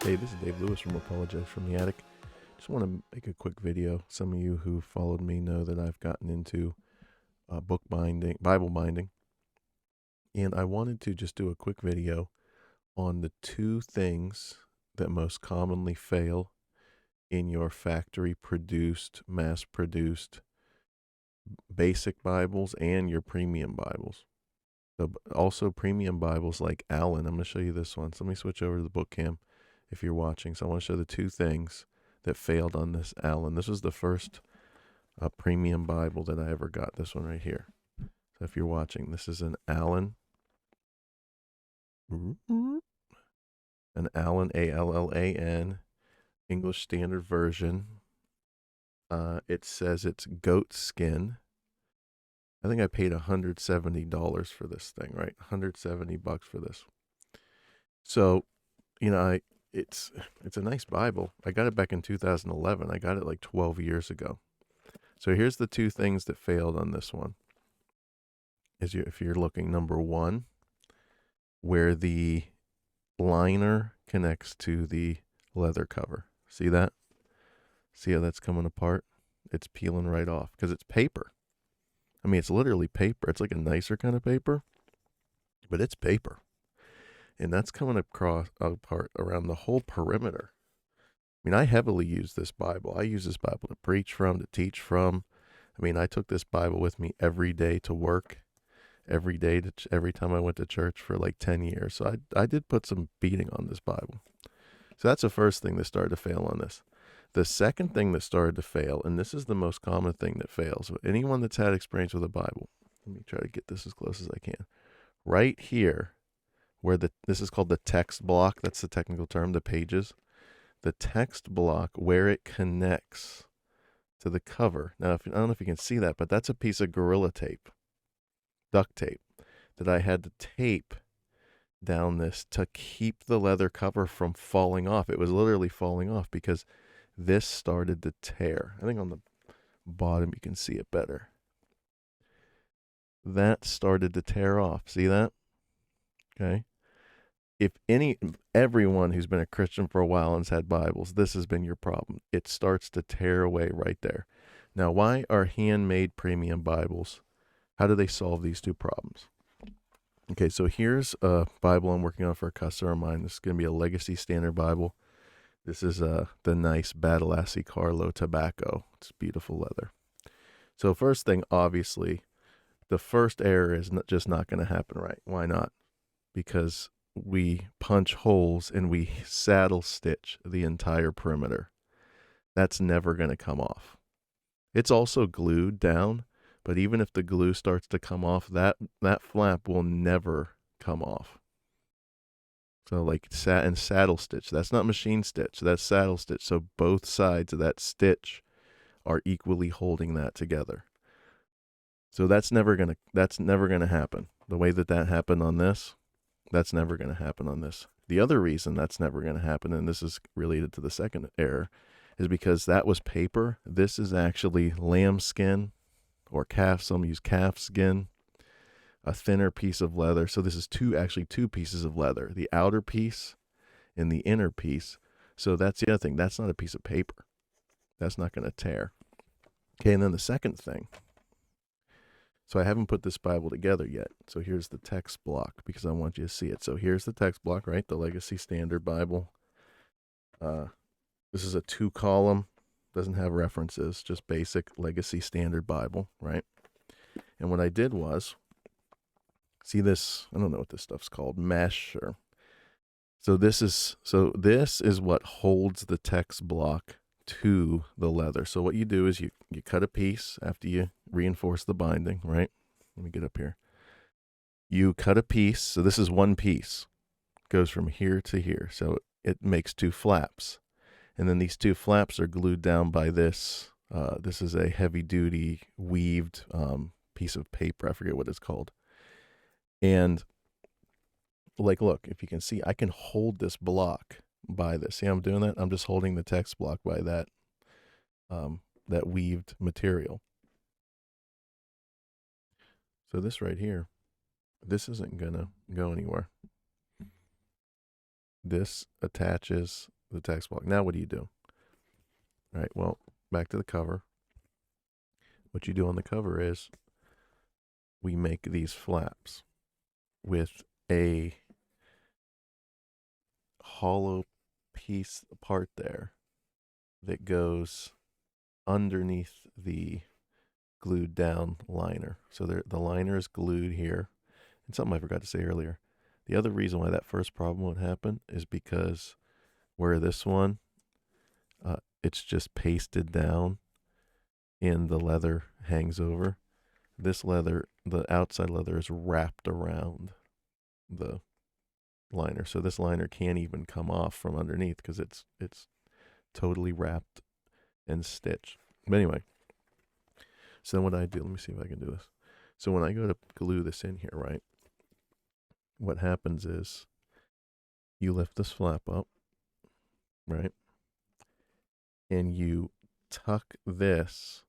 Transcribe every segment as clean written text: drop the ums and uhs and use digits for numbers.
Hey, this is Dave Lewis from Apologize from the Attic. Just want to make a quick video. Some of you who followed me know that I've gotten into book binding, Bible binding, and I wanted to just do a quick video on the two things that most commonly fail in your factory-produced, mass-produced basic Bibles and your premium Bibles. So also premium Bibles like Allen. I'm going to show you this one. So let me switch over to the book cam if you're watching. So I want to show the two things that failed on this Allen. This was the first premium Bible that I ever got. This one right here. So if you're watching, this is an Allen. An Allen, A-L-L-A-N, English Standard Version. It says it's goat skin. I think I paid $170 for this thing, right? $170 for this. So, you know, it's a nice Bible. I got it back in 2011. I got it like 12 years ago. So here's the two things that failed on this one. If you're looking, number one, where the liner connects to the leather cover. See that? See how that's coming apart? It's peeling right off because it's paper. I mean, it's literally paper. It's like a nicer kind of paper, but it's paper. And that's coming apart around the whole perimeter. I mean, I heavily use this Bible. I use this Bible to preach from, to teach from. I mean, I took this Bible with me every day to work, every time I went to church for like 10 years. So I did put some beating on this Bible. So that's the first thing that started to fail on this. The second thing that started to fail, and this is the most common thing that fails, anyone that's had experience with a Bible, let me try to get this as close as I can. Right here, where this is called the text block, that's the technical term, the pages. The text block, where it connects to the cover. Now, I don't know if you can see that, but that's a piece of Gorilla Tape, duct tape, that I had to tape down this to keep the leather cover from falling off. It was literally falling off because this started to tear. I think on the bottom you can see it better. That started to tear off. See that? Okay. If everyone who's been a Christian for a while and has had Bibles, this has been your problem. It starts to tear away right there. Now, why are handmade premium Bibles? How do they solve these two problems? Okay, so here's a Bible I'm working on for a customer of mine. This is going to be a Legacy Standard Bible. This is the nice Badalassi Carlo Tobacco. It's beautiful leather. So first thing, obviously, the first error is just not going to happen right. Why not? Because we punch holes and we saddle stitch the entire perimeter. That's never going to come off. It's also glued down, but even if the glue starts to come off, that flap will never come off. So like saddle stitch, that's not machine stitch, that's saddle stitch. So both sides of that stitch are equally holding that together. So that's never gonna happen. The way that happened on this, that's never gonna happen on this. The other reason that's never gonna happen, and this is related to the second error, is because that was paper. This is actually lamb skin or calf. Some use calf skin. A thinner piece of leather. So this is actually two pieces of leather, the outer piece and the inner piece. So that's the other thing. That's not a piece of paper. That's not going to tear. Okay, and then the second thing. So I haven't put this Bible together yet. So here's the text block because I want you to see it. So here's the text block, right? The Legacy Standard Bible. This is a 2-column. Doesn't have references, just basic Legacy Standard Bible, right? And what I did was, see this, I don't know what this stuff's called, mesh or, so this is what holds the text block to the leather. So what you do is you cut a piece after you reinforce the binding, right? Let me get up here. You cut a piece, so this is one piece, goes from here to here. So it makes two flaps. And then these two flaps are glued down by this. This is a heavy duty weaved piece of paper. I forget what it's called. And like, look, if you can see, I can hold this block by this. See how I'm doing that? I'm just holding the text block by that weaved material. So this right here, this isn't gonna go anywhere. This attaches the text block. Now what do you do? All right, well, back to the cover. What you do on the cover is we make these flaps with a hollow piece part there that goes underneath the glued down liner. So the liner is glued here. And something I forgot to say earlier. The other reason why that first problem would happen is because where this one, it's just pasted down and the leather hangs over. This leather, the outside leather is wrapped around the liner. So this liner can't even come off from underneath because it's totally wrapped and stitched. But anyway, so then what I do, let me see if I can do this. So when I go to glue this in here, right, what happens is you lift this flap up, right, and you tuck this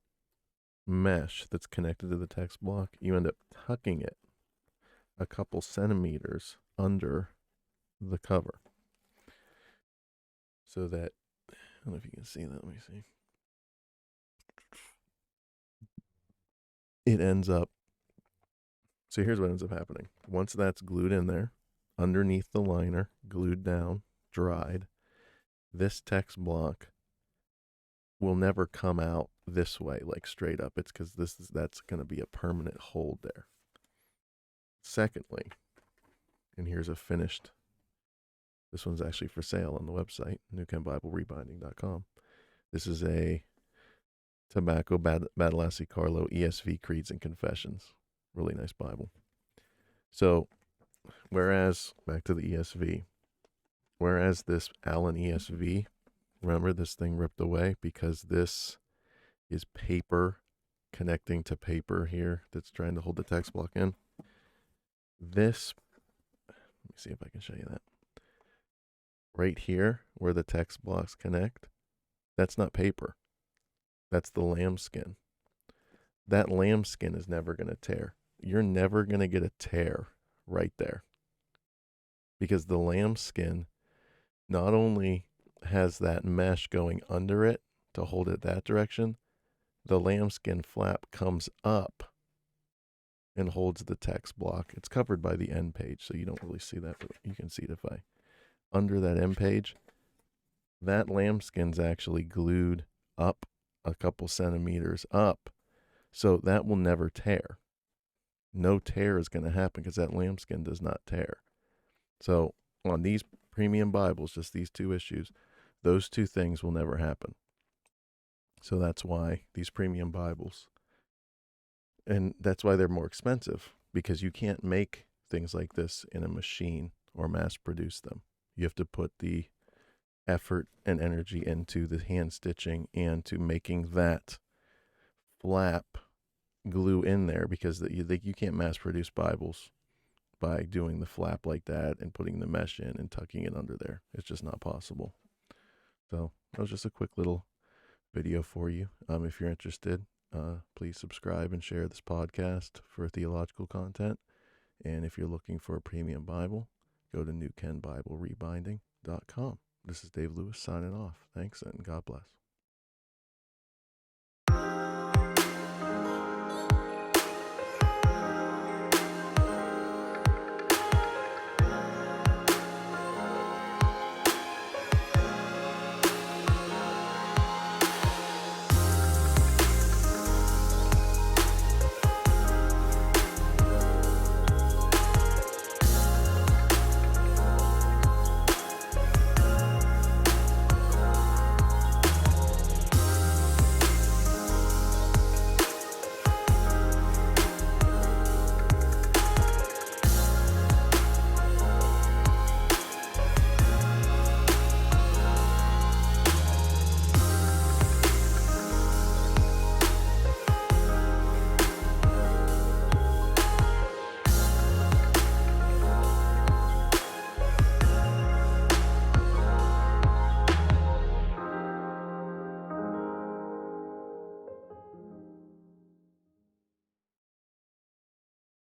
mesh that's connected to the text block, you end up tucking it a couple centimeters under the cover so that, I don't know if you can see that, let me see. It ends up, so here's what ends up happening. Once that's glued in there, underneath the liner, glued down, dried, this text block will never come out this way, like straight up. It's because that's going to be a permanent hold there. Secondly, and here's a finished, this one's actually for sale on the website, newkenbiblerebinding.com. This is a Tobacco Badalasi Carlo ESV Creeds and Confessions. Really nice Bible. So, whereas, back to the ESV, whereas this Allen ESV, remember this thing ripped away because this is paper connecting to paper here that's trying to hold the text block in. This, let me see if I can show you that. Right here, where the text blocks connect, that's not paper. That's the lambskin. That lambskin is never going to tear. You're never going to get a tear right there. Because the lambskin not only has that mesh going under it to hold it that direction, the lambskin flap comes up and holds the text block. It's covered by the end page, so you don't really see that, but you can see it if I, under that end page, that lambskin's actually glued up a couple centimeters up, so that will never tear. No tear is going to happen because that lambskin does not tear. So on these premium Bibles, just these two issues, those two things will never happen. So that's why these premium Bibles, and that's why they're more expensive, because you can't make things like this in a machine or mass produce them. You have to put the effort and energy into the hand stitching and to making that flap glue in there, because you can't mass produce Bibles by doing the flap like that and putting the mesh in and tucking it under there. It's just not possible. So that was just a quick little video for you. If you're interested, please subscribe and share this podcast for theological content. And if you're looking for a premium Bible, go to newkenbiblerebinding.com. This is Dave Lewis signing off. Thanks and God bless.